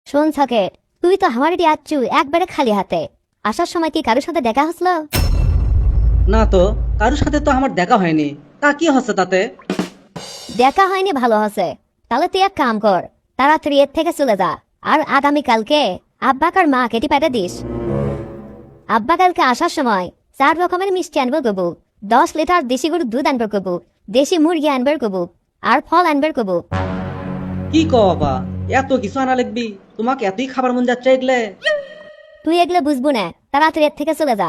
শোন সাকের, তুই তো আমার এটি আচ্ছু একবারে খালি হাতে। আসার সময় কি কারোর সাথে দেখা হসলো? না তো, কারোর সাথে তো আমার দেখা হয়নি। তা কি হচ্ছে তাতে? দেখা হয়নি ভালো হসে। তাহলে তুই এক কাম কর, তাড়াতাড়ি এর থেকে চলে যা। আর আগামীকালকে আব্বাকার মা কেটে পাঠা দিস। আব্বা কালকে আসার সময় 4 রকমের মিষ্টি আনবে কবু, 10 লিটার দেশি গরুর দুধ আনবে কবু, দেশি মুরগি আনবে কবু, আর ফল আনবে কবু। কি কও বাবা, এত কিছু আনা লাগবি? তোমাকে এতই খাবার মন যাচ্ছে এগলে? তুই এগুলো বুঝবো না, তাড়াতাড়ি এর থেকে চলে যা।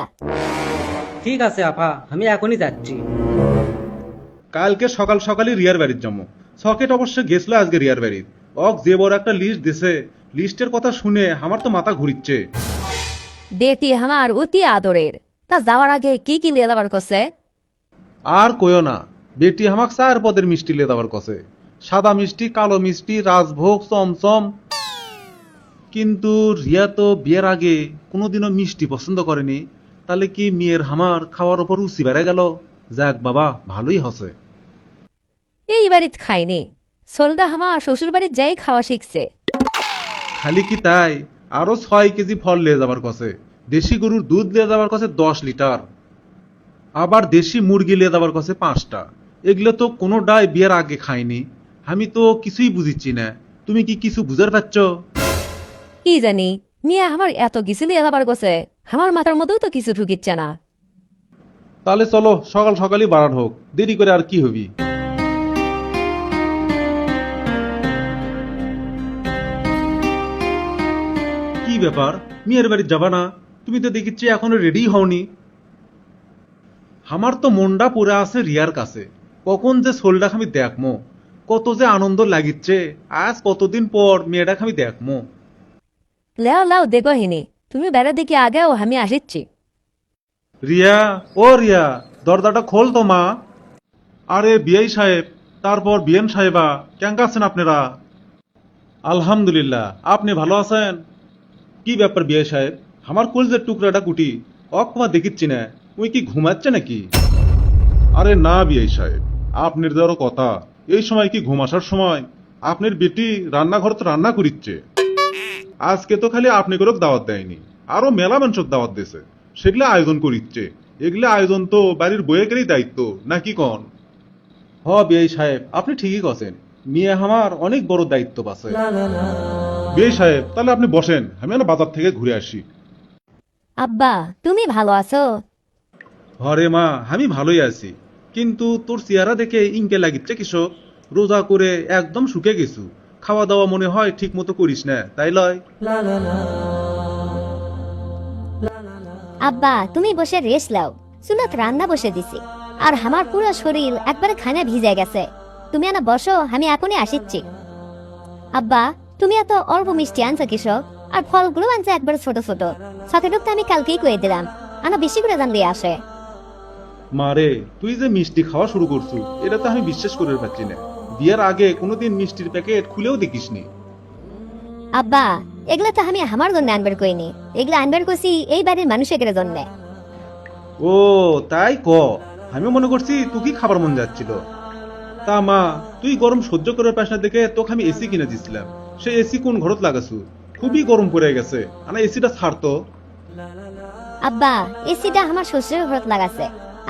ঠিক আছে আপা, আমি এখনই যাচ্ছি। কালকে সকাল সকালই রিয়ার বাড়ির জন্ম। সকেট অবশ্য গেছিল আজকে রিয়ার বাড়ির। অক যে বড় একটা লিস্ট দিছে, লিস্টের কথা শুনে আমার তো মাথা ঘুরিচ্ছে। দেতি আমার অতি আদরের। তা যাওয়ার আগে কি কি লিয়ে যাবার করছে? আর কইও না, বেটি আমাক 4 পদের মিষ্টি লে দেওয়ার কছে। সাদা মিষ্টি, কালো মিষ্টি, রাজভোগ, চমচম। কিন্তু রিয়া তো বিয়ের আগে কোনোদিনও মিষ্টি পছন্দ করেনি। তাহলে কি মেয়ের হামার খাওয়ার ওপর রুচি বেড়ে গেল? যাক বাবা, ভালোই হসে। এই বাড়িত খাইনি, সোলদা আমার শ্বশুর বাড়ির যাই খাওয়া শিখছে। খালি কি তাই, আরো 6 কেজি ফল লিয়ে যাবার কছে। দেশি গরুর দুধ লিয়ে যাবার কছে 10 লিটার। আবার দেশি মুরগি লিয়ে যাবার কছে 5টা। এগুলো তো কোনোটাই বিয়ের আগে খাইনি। আমি তো কিছুই বুঝিচ্ছি না। তুমি কি কিছু বুঝার পাচ্ছ? কি জানি, মিয়া আমার এত কিছু লিয়ে যাবার করছে, আমার মাথার মধ্যেও তো কিছু ঢুকিচ্ছে না। তাহলে চলো, সকাল সকালই বাড়ান হোক, দেরি করে আর কি হবি। কি ব্যাপার, মেয়ের বাড়ি যাবা না? তুমি তো দেখিচ্ছি এখনো রেডি হওনি। আমার তো মনটা পড়ে আছে রিয়ার কাছে। কখন যে সোলডা আমি দেখমো, কত যে আনন্দ লাগিচ্ছে। আজ কতদিন পর মেয়েটাকে আমি দেখমো। লেও লাও দেখো হিনি, তুমি বেড়া দেখি আগেও আমি আসিচ্ছি। রিয়া, ও রিয়া, দরজাটা খোল তো মা। আরে বিআই সাহেব, তারপর বিএন সাহেবা, কেঙ্কা আছেন আপনারা? আলহামদুলিল্লাহ, আপনি ভালো আছেন? কি ব্যাপার বিআই সাহেব, আমার কলজের টুকরাটা কুটি অকমা দেখিচ্ছি না। ওই কি ঘুমাচ্ছে নাকি? আরে না বিআই সাহেব, আপনার দেওয়ারও কথা। এই সময় কি ঘুম আসার সময়? আপনার বেটি রান্নাঘর তো রান্না করিচ্ছে। আজকে তো খালি আপনি করে দাওয়াত দেয়নি, আরো মেলা মানুষক দাওয়াত দিয়েছে। সেগুলো আয়োজন করিচ্ছে। এগুলো আয়োজন তো বাড়ির বইয়েরই দায়িত্ব, নাকি কন? হ বিআই সাহেব, আপনি ঠিকই কছেন। মেয়ে আমার অনেক বড় দায়িত্ব আছে। বিআই সাহেব, তাহলে আপনি বসেন, আমি না বাজার থেকে ঘুরে আসি। আব্বা, তুমি ভালো আছো? হরে মা, আমি ভালোই আছি। কিন্তু তোর চেহারা দেখে ইনকে লাগিচ্ছে কৃষক। রোজা করে একদম শুকে গেছু। খাওয়া দাওয়া মনে হয় ঠিক মতো করিস না, তাই লয়? আব্বা, তুমি বসে রেস্ট লাও। চুলাত রান্না বসে দিছি, আর আমার পুরো শরীর একবারে খানা ভিজে গেছে। তুমি আনা বসো, আমি এখনই আসিচ্ছি। আব্বা, তুমি এত অল্প মিষ্টি আনছো কৃষক, আর ফলগুলো আনছো একবারে ছোট ছোট। সকেটক তো আমি কালকেই কয়ে দিলাম, আনা বেশি করে জানলে আসে। মারে, তুই যে মিষ্টি খাওয়া শুরু করছু, এটা তো আমি বিশ্বাস করে পাচ্ছি না। বিয়ের আগে কোনোদিন মিষ্টির প্যাকেট খুলেও দেখিসনি। আব্বা, এগুলা তো আমি আমার জন্য আনবার কইনি, এগুলা আনবার কইছি এই বাড়ির মানুষের জন্য। ও তাই ক, আমি মনে করছি তুই কি খাবার মন যাচ্ছিল। তা মা, তুই গরম সহ্য করে পাস না দেখে তোকে আমি এসি কিনে দিছিলাম। সে এসি কোন ঘরত লাগাছু? খুবই গরম পড়ে গেছে, আনা এসিটা ছাড়তো। আব্বা, এসিটা আমার শ্বশুরের ঘরত লাগাছে।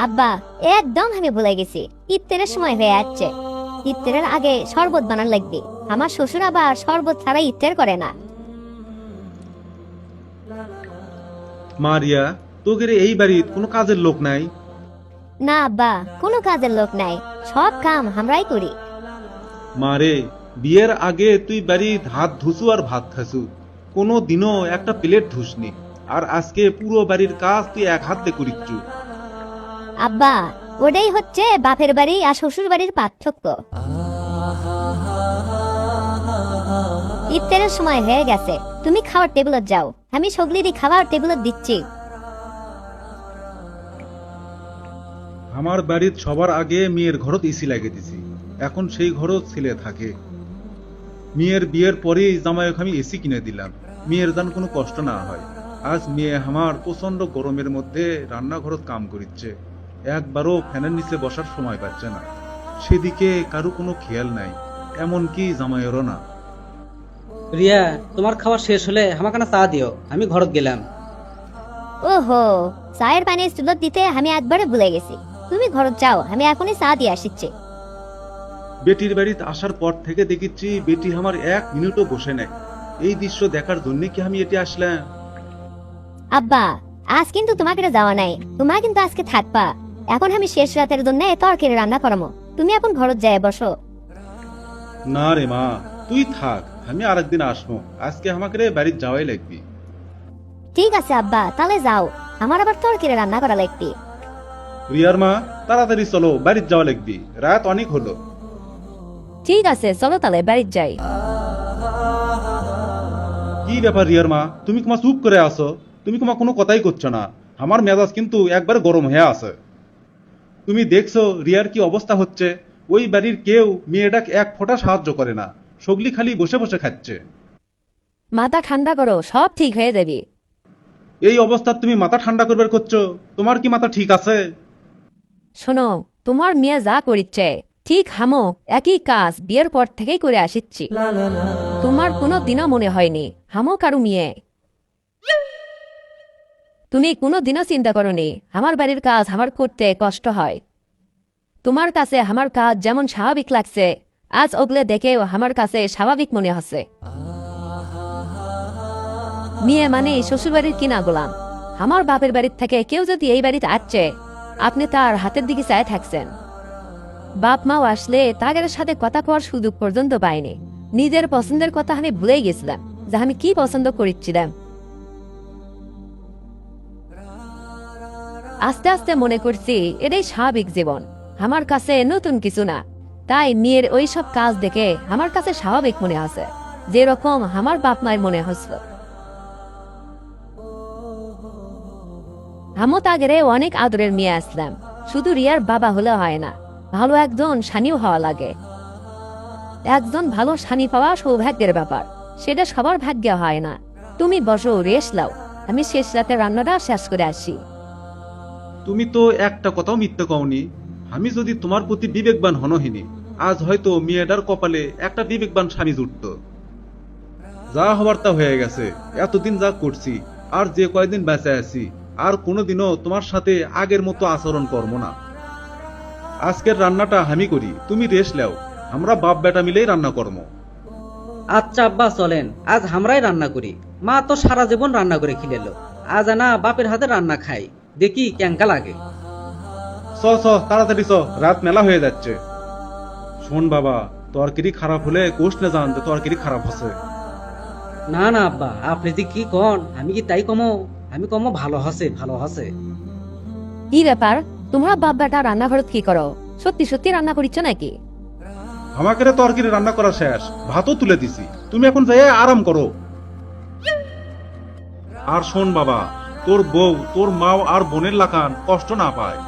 আব্বা, একদম আমি ভুলে গেছি, ইফতারের সময় হয়ে যাচ্ছে। ইফতারের আগে শরবত বানান লাগবে। আমার শ্বশুর আবার শরবত ছাড়া ইফতার করে না। মারিয়া, তোদের এই বাড়ির কোনো কাজের লোক নাই? না আব্বা, কোনো কাজের লোক নাই, সব কাম আমরাই করি। মারে, বিয়ের আগে তুই বাড়ির হাত ধুসু আর ভাত খাসু, কোনো দিনও একটা প্লেট ধুসনি। আর আজকে পুরো বাড়ির কাজ তুই এক হাতে করিচ্ছু। আব্বা, ওটাই হচ্ছে বাপের বাড়ি আর শ্বশুর বাড়ির পার্থক্য। ইফতারের সময় হয়ে গেছে, তুমি খাওয়ার টেবিলত যাও, আমি সগলিরই খাওয়ার টেবিলত দিচ্ছি। আমার বাড়ির সবার আগে মেয়ের ঘরত এসি লাগিয়ে দিছি। এখন সেই ঘরত ছেলে থাকে। মেয়ের বিয়ের পরেই জামাইকে আমি এসি কিনে দিলাম, মেয়ের যেন কোনো কষ্ট না হয়। আজ মেয়ে আমার প্রচন্ড গরমের মধ্যে রান্নাঘরত কাম করিচ্ছে। একবারও ফ্যানের নিচে বসার সময় পাচ্ছে না। সেদিকে কারো কোনো খেয়াল নাই, এমনকি জামাইয়েরও না। রিয়া, তোমার খাওয়া শেষ হলে আমাকে না চা দিও, আমি ঘরত গেলাম। ওহো, চায়ের পানি স্টুলত দিতে আমি একবারে ভুলে গেছি। তুমি ঘরত যাও, আমি এখনই চা দিয়ে আসিচ্ছি। বেটির বাড়িতে আসার পর থেকে দেখিচ্ছি বেটি আমার 1 মিনিটও বসে নেই। এই দৃশ্য দেখার জন্য কি আমি এটি আসলাম? আব্বা, আজ কিন্তু তোমাকে যাওয়া নাই, তোমার কিন্তু আজকে থাকবা। এখন আমি শেষ রাতের জন্য তরকারি রান্না করামো, তুমি এখন ঘরত যায় বসো। না রে মা, তুই থাক, আমি আরেকদিন আসবো। আজকে আমাকে রে বাড়ির যাওয়াই লাগবি। ঠিক আছে আব্বা, তাহলে যাও, আমার আবার তরকারি রান্না করা লাগবে। রিয়ার মা, তাড়াতাড়ি চলো, বাড়ির যাওয়া লাগবি, রাত অনেক হলো। ঠিক আছে, চলো তাহলে বাড়ির যাই। কি ব্যাপার রিয়ার মা, তুমি তোমার চুপ করে আসো, তুমি তোমার কোনো কথাই করছো না। আমার মেজাজ কিন্তু একবার গরম হয়ে আছে। তুমি দেখছো রিয়ার কি অবস্থা হচ্ছে? ওই বাড়ির কেউ মেয়েটাকে এক ফোঁটা সাহায্য করে না, সগলি খালি বসে বসে খাচ্ছে। মাথা ঠান্ডা করো, সব ঠিক হয়ে যাবে। এই অবস্থা তুমি মাথা ঠান্ডা করবার করছো? তোমার কি মাথা ঠিক আছে? শোনো, তোমার মেয়ে যা করিচ্ছে ঠিক হামো একই কাজ বিয়ের পর থেকেই করে আসিচ্ছি। তোমার কোনো দিনও মনে হয়নি হামো কারু মেয়ে। তুমি কোনো দিনও চিন্তা করনি আমার বাড়ির কাজ আমার করতে কষ্ট হয়। তোমার কাছে আমার কাজ যেমন স্বাভাবিক লাগছে, আজ ওগুলো দেখেও আমার কাছে স্বাভাবিক মনে হচ্ছে। মেয়ে মানে শ্বশুরবাড়ির কিনা গোলাম। আমার বাপের বাড়ির থেকে কেউ যদি এই বাড়িতে আসছে, আপনি তার হাতের দিকে চায় থাকছেন। বাপ মাও আসলে তাদের সাথে কথা কওয়ার সুযোগ পর্যন্ত পাইনি। নিজের পছন্দের কথা আমি ভুলেই গেছিলাম যে আমি কি পছন্দ করেছিলাম। আস্তে আস্তে মনে করছি এটাই স্বাভাবিক জীবন, আমার কাছে নতুন কিছু না। তাই মেয়ের ওই সব কাজ দেখে আমার কাছে স্বাভাবিক মনে আছে, যেরকম আমার বাপ মায়ের মনে হচ্ছিল। আমও তাগেরে অনেক আদরের মেয়ে আসলাম। শুধু রিয়ার বাবা হলে হয় না, ভালো একজন স্বামীও হওয়া লাগে। একজন ভালো স্বামী পাওয়া সৌভাগ্যের ব্যাপার, সেটা সবার ভাগ্যে হয় না। তুমি বসো, রেস্ট লাও, আমি শেষ রাতে রান্নাটা শেষ করে আসি। তুমি তো একটা কথাও মিথ্যে কওনি। আমি যদি তোমার প্রতি বিবেকবান হনহিনি, আজ হয়তো মেয়েটার কপালে একটা বিবেকবান স্বামী জুটত। যা হবার তা হয়ে গেছে, এতদিন যা করছি, আর যে কয়দিন বেঁচে আছি, আর কোনোদিনও তোমার সাথে আগের মতো আচরণ করব না। আজকের রান্নাটা আমি করি, তুমি রেস্ট লাও, আমরা বাপ বেটা মিলেই রান্না করবো। আচ্ছা আব্বা, চলেন আজ আমরাই রান্না করি। মা তো সারা জীবন রান্না করে খিলেলো, আজ না বাপের হাতে রান্না খাই, দেখি কেঙ্কা লাগে। চ চ, তাড়াতাড়ি চ, রাত মেলা হয়ে যাচ্ছে। শোন বাবা, তরকারি খারাপ হলে কোষ না জান যে তরকারি খারাপ হচ্ছে। না না আব্বা, আপনি যে কি কন, আমি কি তাই কমো? আমি কমো ভালো হসে, ভালো হসে। কি ব্যাপার, তোমরা বাপ বেটা রান্নাঘরত কি করো? সত্যি সত্যি রান্না করিচ্ছ নাকি? আমাকে রে তরকারি রান্না করা শেষ, ভাতও তুলে দিছি, তুমি এখন যাই আরাম করো। আর শোন বাবা, তোর বউ, তোর মাও আর বোনের লাকান কষ্ট না পায়।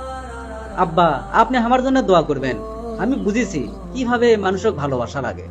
আব্বা, আপনি আমার জন্য দোয়া করবেন। আমি বুঝেছি কিভাবে মানুষক ভালোবাসা লাগে।